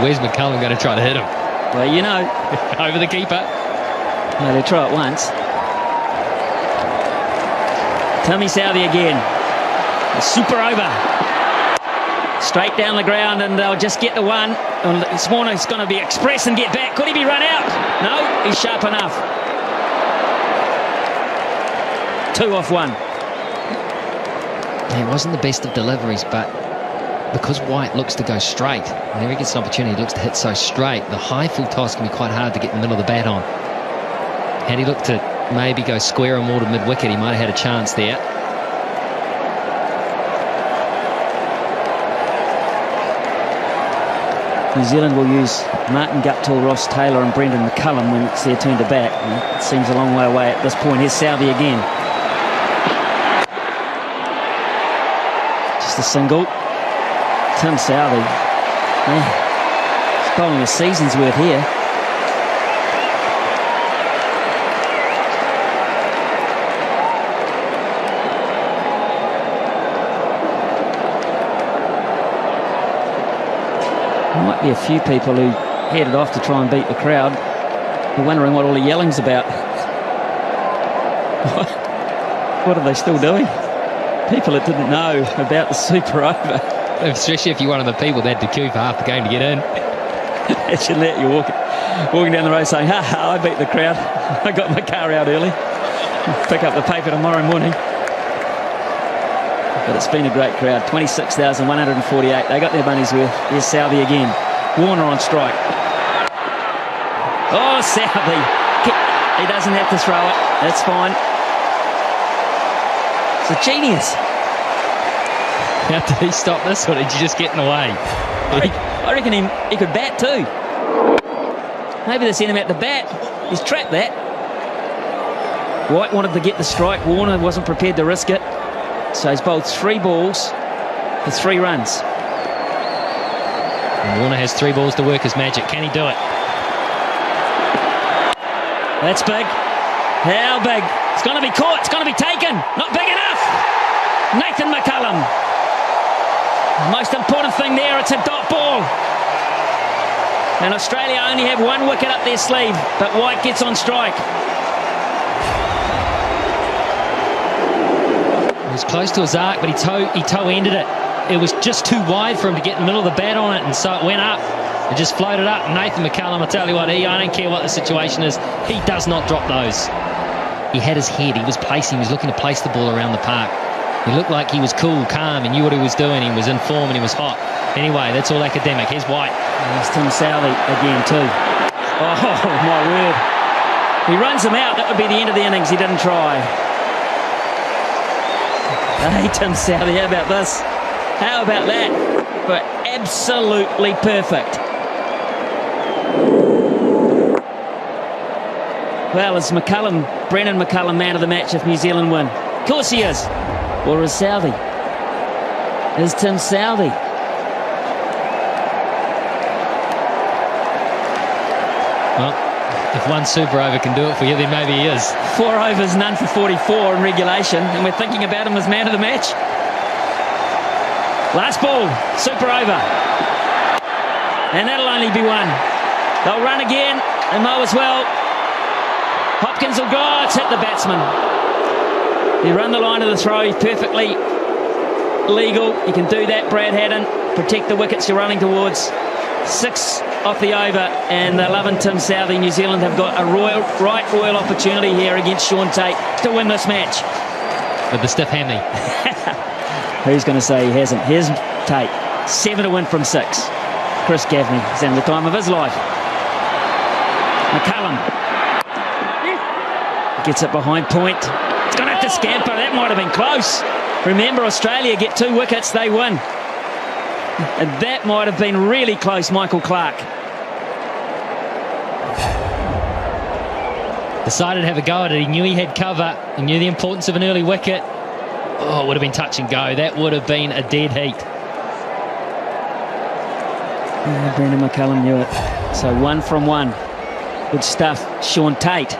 Where's McCullum going to try to hit him? Well, you know. Over the keeper. No, they try it once. Tommy Southey again. A super over. Straight down the ground, and they'll just get the one. And Swanner's going to be express and get back. Could he be run out? No, he's sharp enough. 2 off 1. It wasn't the best of deliveries, but because White looks to go straight, whenever he gets an opportunity, he looks to hit so straight. The high full toss can be quite hard to get in the middle of the bat on. Had he looked to maybe go square or more to mid-wicket, he might have had a chance there. New Zealand will use Martin Guptill, Ross Taylor and Brendan McCullum when it's their turn to bat. And it seems a long way away at this point. Here's Southey again. Just a single. Tim Southey. He's bowling a season's worth here. There might be a few people who headed off to try and beat the crowd. They're wondering what all the yelling's about. What are they still doing? People that didn't know about the super over. Especially if you're one of the people that had to queue for half the game to get in. Imagine that, you're walking down the road saying, ha ha, I beat the crowd. I got my car out early. Pick up the paper tomorrow morning. But it's been a great crowd. 26,148. They got their money's worth. Here's Southey again. Warner on strike. Oh, Southey. He doesn't have to throw it. That's fine. It's a genius. How did he stop this, or did you just get in the way? I reckon he could bat too. Maybe they sent him out to bat. He's trapped that. White wanted to get the strike. Warner wasn't prepared to risk it. So he's bowled 3 balls for 3 runs. And Warner has 3 balls to work his magic. Can he do it? That's big. How big? It's going to be caught. It's going to be taken. Not big enough. Nathan McCullum. Most important thing there, it's a dot ball. And Australia only have 1 wicket up their sleeve, but White gets on strike. It was close to his arc, but he toe-ended it. It was just too wide for him to get in the middle of the bat on it, and so it went up. It just floated up. Nathan McCullum, I tell you what, I don't care what the situation is, he does not drop those. He had his head, he was looking to place the ball around the park. He looked like he was cool, calm, he knew what he was doing, he was in form and he was hot. Anyway, that's all academic. Here's White. There's Tim Southey again too. Oh, my word. He runs him out, that would be the end of the innings. He didn't try. Hey, Tim Southey, how about this? How about that? But absolutely perfect. Well, is Brendan McCullum man of the match if New Zealand win? Of course he is. Or is Southey? Is Tim Southey? Well, if one super over can do it for you, then maybe he is. 4 overs, none for 44 in regulation, and we're thinking about him as man of the match. Last ball, super over. And that'll only be 1. They'll run again, and mow as well. Hopkins will go, it's hit the batsman. You run the line of the throw, he's perfectly legal. You can do that, Brad Haddon. Protect the wickets you're running towards. 6 off the over, and they're loving Tim Southey. New Zealand have got a royal opportunity here against Sean Tate to win this match. With the stiff hammy. Who's going to say he hasn't? Here's Tate. 7 to win from 6. Chris Gaffney is having the time of his life. McCullum gets it behind point. It's going to have to scamper. That might have been close. Remember, Australia get 2 wickets, they win. And that might have been really close, Michael Clark. Decided to have a go at it. He knew he had cover. He knew the importance of an early wicket. Oh, it would have been touch and go. That would have been a dead heat. Yeah, Brendan McCullum knew it. So 1 from 1. Good stuff, Sean Tate.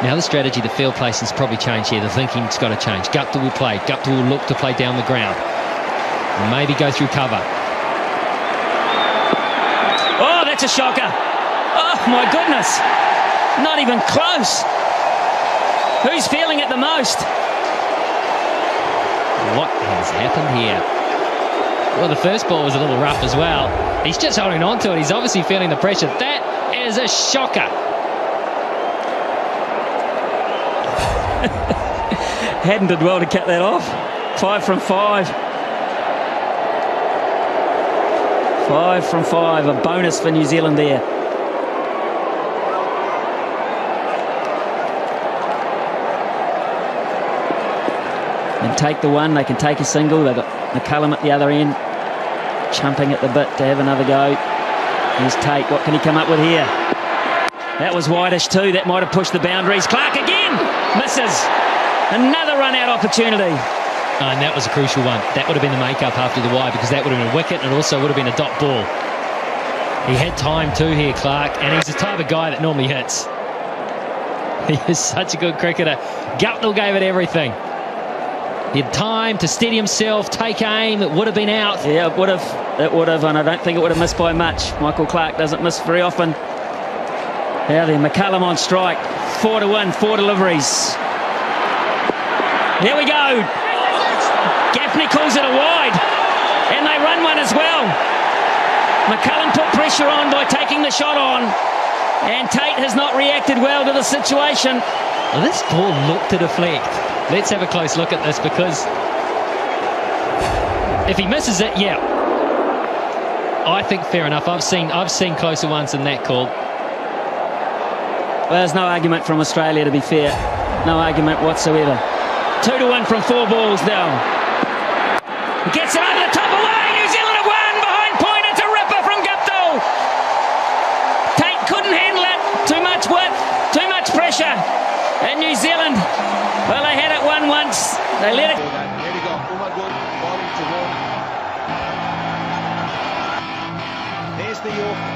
Now the strategy, the field placing's probably changed here. The thinking's got to change. Guptill will play. Guptill will look to play down the ground. And maybe go through cover. Oh, that's a shocker. Oh, my goodness. Not even close. Who's feeling it the most? What has happened here? Well, the first ball was a little rough as well. He's just holding on to it. He's obviously feeling the pressure. That is a shocker. Hadden did well to cut that off. 5 from 5. 5 from 5. A bonus for New Zealand there. And take the one. They can take a single. They've got McCullum at the other end, chumping at the bit to have another go. Here's Tate. What can he come up with here? That was wideish too. That might have pushed the boundaries. Clark again misses. Another run-out opportunity. And that was a crucial one. That would have been the make-up after the wide, because that would have been a wicket and it also would have been a dot ball. He had time too here, Clark, and he's the type of guy that normally hits. He is such a good cricketer. Guptill gave it everything. He had time to steady himself, take aim. It would have been out. Yeah, it would have. It would have, and I don't think it would have missed by much. Michael Clark doesn't miss very often. Now then, McCullum on strike. 4 to 1, 4 deliveries. Here we go. Gaffney calls it a wide, and they run one as well. McCullum put pressure on by taking the shot on, and Tate has not reacted well to the situation. Well, this ball looked to deflect. Let's have a close look at this, because if he misses it, yeah, I think fair enough. I've seen closer ones than that called. Well, there's no argument from Australia, to be fair. No argument whatsoever. 2 to 1 from 4 balls now. He gets it over the top away. New Zealand have won behind point. It's a ripper from Guptill. Tate couldn't handle it. Too much width, too much pressure. And New Zealand, well, they had it won once. They let it. Here we go. Bowling to Warner. There's the Yorker.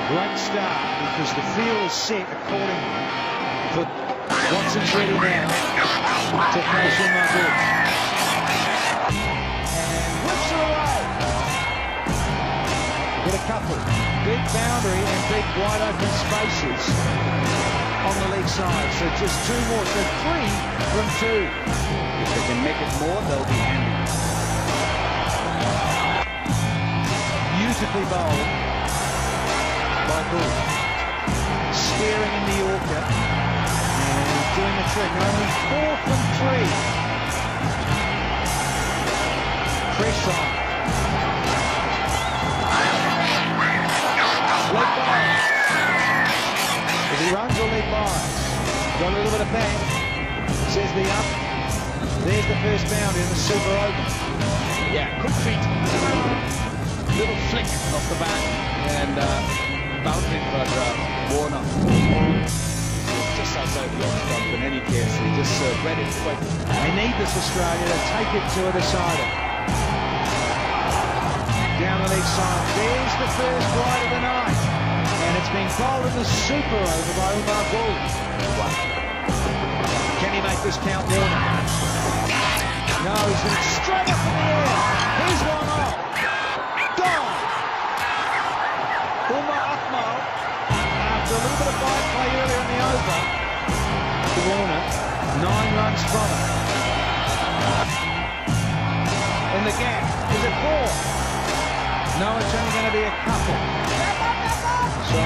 Great start, because the field is set accordingly. But Watson's ready now to face in my good. And whips it away. With a couple. Big boundary and big wide open spaces on the leg side. So just 2 more. So 3 from 2. If they can make it more, they'll be handy. Beautifully bowled by Bull. Steering in the Yorker. And doing the trick. Only 4 from 3. Press on. Leg bias. If he runs or leg bias. Got a little bit of bang. Says the up. There's the first boundary in the super open. Yeah, quick feet. Little flick off the bat and boundary for Warner. Just outside the off stump in any case. He just read it quick. They need this Australia to take it to a decider. Down the leg side. There's the first wide of the night. And it's been bowled in the super over by Umar Bull. Can he make this count, Warner? No, he's going straight up in the air. He's one off. Gone. Umar Akmal, after a little bit of bite play earlier in the over, to Warner, 9 runs from it. In the gap, is it 4? No, it's only going to be a couple. So,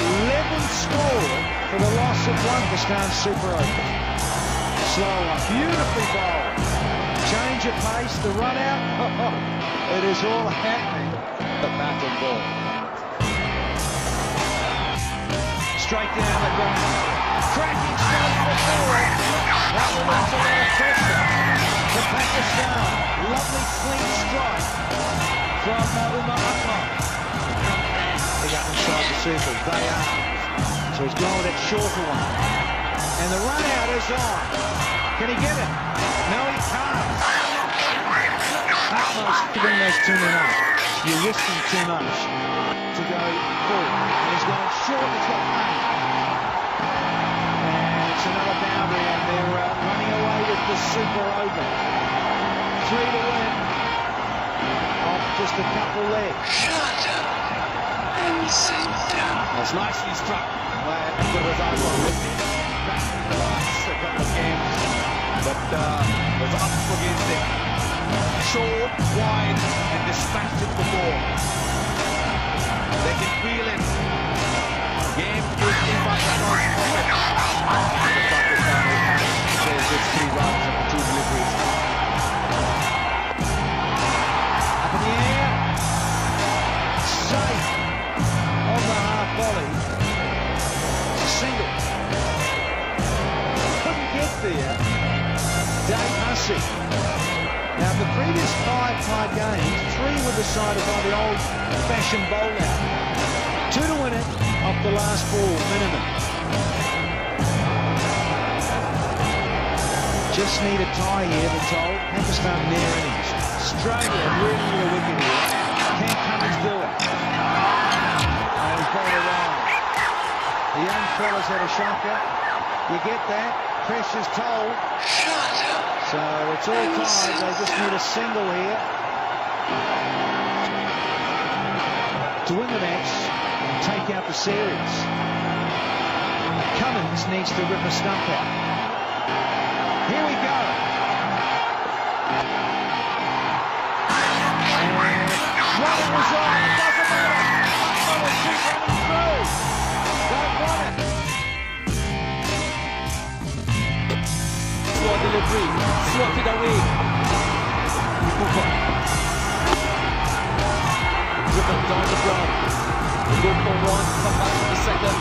11 scored for the loss of 1 for Stan Super Open. Slow one, beautifully bowled. Change of pace, the run out. It is all happening. The bat and ball. Straight down the ground. Cracking straight to the forward. That will lose a lot of pressure to Pakistan. Lovely clean strike from Umar Akmal. They got inside the circle. They are. So he's gone with that shorter one. And the run out is on. Can he get it? No, he can't. Akmal's giving those too many. You're risking too much to go full. And he's gone short. He's got pain. And it's another boundary, and they're running away with the super over. 3 to win. Off just a couple there. That's nicely struck by the result of it. Last a couple of games, but was up against it. Short, wide, and dispatched it before. They can feel it. Game is in Pakistan's pocket. The Pakistani says it's 3 runs and 2 deliveries. Up in the air. Safe on the half volley. Single. Couldn't get there. Dave Hussey. Now, the previous 5 tied games, 3 were decided by the old-fashioned bowl-out. 2 to win it off the last ball, minimum. Just need a tie here, we're told. Pakistan near innings. Australia really need a wicket here. Can Cummins do it? And he's got it wrong. The young fellas had a shocker. You get that? Pressure's told. So it's all tied. They just need a single here to win the match and take out the series. Cummins needs to rip a stump out. Here we go. And running was on. It doesn't matter. Bangla will keep running through. Don't want it. Slow delivery, slotted away. Cooper. Driven down the ground. They go for 1, come back to the second.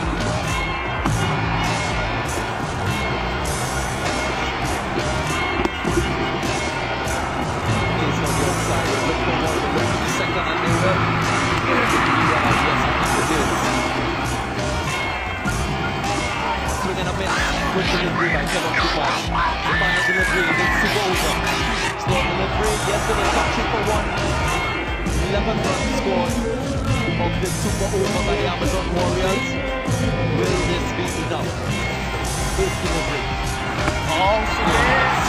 It's on the outside. They look for 1, they go to the second, and they will. Yes, I think it is. Swinging a bit. Good delivery by Kevin Cooper. The final delivery against Suboza. Slow delivery, yesterday touching for 1. 11 runs scored of the super over by the Amazon Warriors. Will this be enough? Good delivery. Oh, yes!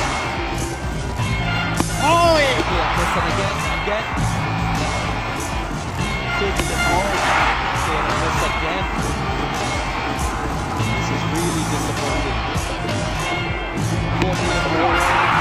Oh, yeah! Listen again. Taking it all. Okay, miss again. This is really disappointing. 14 and 4.